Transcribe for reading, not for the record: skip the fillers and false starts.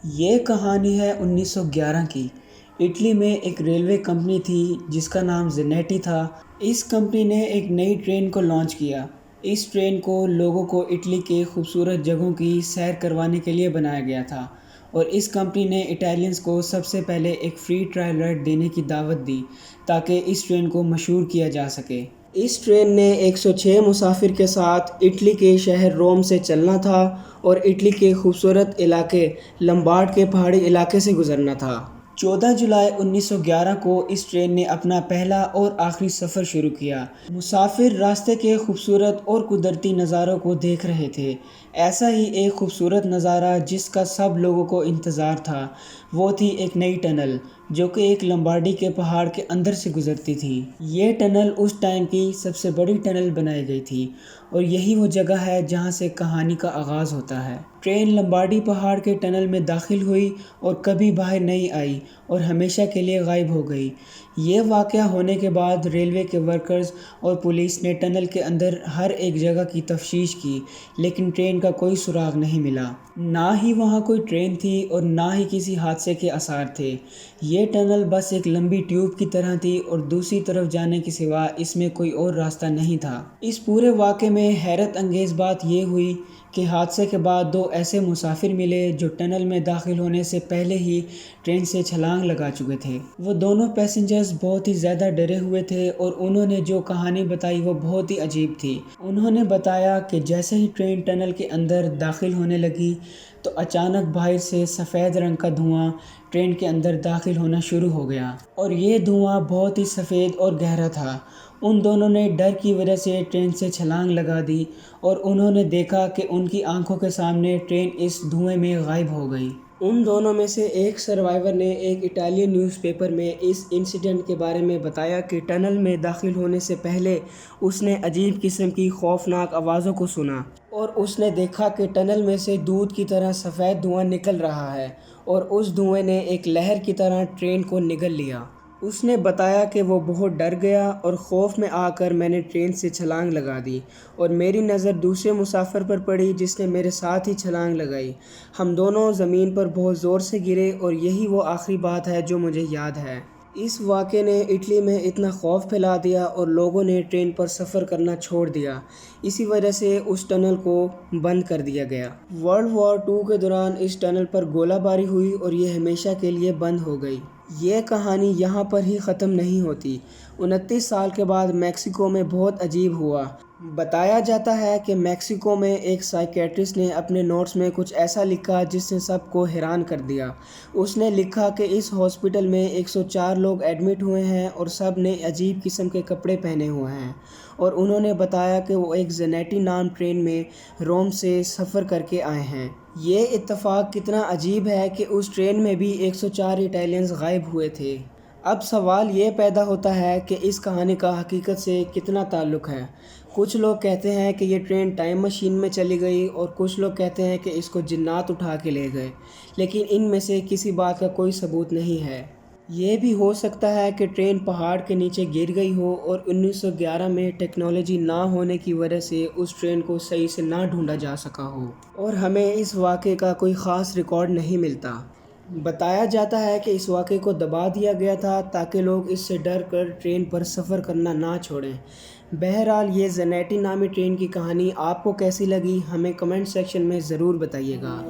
یہ کہانی ہے 1911 کی۔ اٹلی میں ایک ریلوے کمپنی تھی جس کا نام زینیٹی تھا۔ اس کمپنی نے ایک نئی ٹرین کو لانچ کیا۔ اس ٹرین کو لوگوں کو اٹلی کے خوبصورت جگہوں کی سیر کروانے کے لیے بنایا گیا تھا، اور اس کمپنی نے اٹالینز کو سب سے پہلے ایک فری ٹرائل رائڈ دینے کی دعوت دی تاکہ اس ٹرین کو مشہور کیا جا سکے۔ اس ٹرین نے 106 مسافر کے ساتھ اٹلی کے شہر روم سے چلنا تھا اور اٹلی کے خوبصورت علاقے لمبارڈ کے پہاڑی علاقے سے گزرنا تھا۔ 14 جولائی 1911 کو اس ٹرین نے اپنا پہلا اور آخری سفر شروع کیا۔ مسافر راستے کے خوبصورت اور قدرتی نظاروں کو دیکھ رہے تھے۔ ایسا ہی ایک خوبصورت نظارہ جس کا سب لوگوں کو انتظار تھا، وہ تھی ایک نئی ٹنل جو کہ ایک لمبارڈی کے پہاڑ کے اندر سے گزرتی تھی۔ یہ ٹنل اس ٹائم کی سب سے بڑی ٹنل بنائی گئی تھی، اور یہی وہ جگہ ہے جہاں سے کہانی کا آغاز ہوتا ہے۔ ٹرین لمبارڈی پہاڑ کے ٹنل میں داخل ہوئی اور کبھی باہر نہیں آئی اور ہمیشہ کے لیے غائب ہو گئی۔ یہ واقعہ ہونے کے بعد ریلوے کے ورکرز اور پولیس نے ٹنل کے اندر ہر ایک جگہ کی تفتیش کی، لیکن ٹرین کا کوئی سراغ نہیں ملا۔ نہ ہی وہاں کوئی ٹرین تھی اور نہ ہی کسی حادثے کے آثار تھے۔ یہ ٹنل بس ایک لمبی ٹیوب کی طرح تھی اور دوسری طرف جانے کے سوا اس میں کوئی اور راستہ نہیں تھا۔ اس پورے واقعے میں حیرت انگیز بات یہ ہوئی کہ حادثے کے بعد 2 ایسے مسافر ملے جو ٹنل میں داخل ہونے سے پہلے ہی ٹرین سے چھلانگ لگا چکے تھے۔ وہ دونوں پیسنجرز بہت ہی زیادہ ڈرے ہوئے تھے اور انہوں نے جو کہانی بتائی وہ بہت ہی عجیب تھی۔ انہوں نے بتایا کہ جیسے ہی ٹرین ٹنل کے اندر داخل ہونے لگی تو اچانک باہر سے سفید رنگ کا دھواں ٹرین کے اندر داخل ہونا شروع ہو گیا، اور یہ دھواں بہت ہی سفید اور گہرا تھا۔ ان دونوں نے ڈر کی وجہ سے ٹرین سے چھلانگ لگا دی اور انہوں نے دیکھا کہ ان کی آنکھوں کے سامنے ٹرین اس دھوئیں میں غائب ہو گئی۔ ان دونوں میں سے ایک سروائیور نے ایک اٹالین نیوز پیپر میں اس انسیڈنٹ کے بارے میں بتایا کہ ٹنل میں داخل ہونے سے پہلے اس نے عجیب قسم کی خوفناک آوازوں کو سنا، اور اس نے دیکھا کہ ٹنل میں سے دودھ کی طرح سفید دھواں نکل رہا ہے، اور اس دھوئیں نے ایک لہر کی طرح ٹرین کو نگل لیا۔ اس نے بتایا کہ وہ بہت ڈر گیا اور خوف میں آ کر میں نے ٹرین سے چھلانگ لگا دی، اور میری نظر دوسرے مسافر پر پڑی جس نے میرے ساتھ ہی چھلانگ لگائی۔ ہم دونوں زمین پر بہت زور سے گرے، اور یہی وہ آخری بات ہے جو مجھے یاد ہے۔ اس واقعے نے اٹلی میں اتنا خوف پھیلا دیا اور لوگوں نے ٹرین پر سفر کرنا چھوڑ دیا۔ اسی وجہ سے اس ٹنل کو بند کر دیا گیا۔ ورلڈ وار 2 کے دوران اس ٹنل پر گولہ باری ہوئی اور یہ ہمیشہ کے لیے بند ہو گئی۔ یہ کہانی یہاں پر ہی ختم نہیں ہوتی۔ 29 سال کے بعد میکسیکو میں بہت عجیب ہوا۔ بتایا جاتا ہے کہ میکسیکو میں ایک سائیکیٹرسٹ نے اپنے نوٹس میں کچھ ایسا لکھا جس نے سب کو حیران کر دیا۔ اس نے لکھا کہ اس ہاسپٹل میں 104 لوگ ایڈمٹ ہوئے ہیں اور سب نے عجیب قسم کے کپڑے پہنے ہوئے ہیں، اور انہوں نے بتایا کہ وہ ایک زینیٹی نام ٹرین میں روم سے سفر کر کے آئے ہیں۔ یہ اتفاق کتنا عجیب ہے کہ اس ٹرین میں بھی 104 اٹالینز غائب ہوئے تھے۔ اب سوال یہ پیدا ہوتا ہے کہ اس کہانی کا حقیقت سے کتنا تعلق ہے۔ کچھ لوگ کہتے ہیں کہ یہ ٹرین ٹائم مشین میں چلی گئی، اور کچھ لوگ کہتے ہیں کہ اس کو جنات اٹھا کے لے گئے، لیکن ان میں سے کسی بات کا کوئی ثبوت نہیں ہے۔ یہ بھی ہو سکتا ہے کہ ٹرین پہاڑ کے نیچے گر گئی ہو اور 1911 میں ٹیکنالوجی نہ ہونے کی وجہ سے اس ٹرین کو صحیح سے نہ ڈھونڈا جا سکا ہو، اور ہمیں اس واقعے کا کوئی خاص ریکارڈ نہیں ملتا۔ بتایا جاتا ہے کہ اس واقعے کو دبا دیا گیا تھا تاکہ لوگ اس سے ڈر کر ٹرین پر سفر کرنا نہ چھوڑیں۔ بہرحال یہ زینیٹی نامی ٹرین کی کہانی آپ کو کیسی لگی، ہمیں کمنٹ سیکشن میں ضرور بتائیے گا۔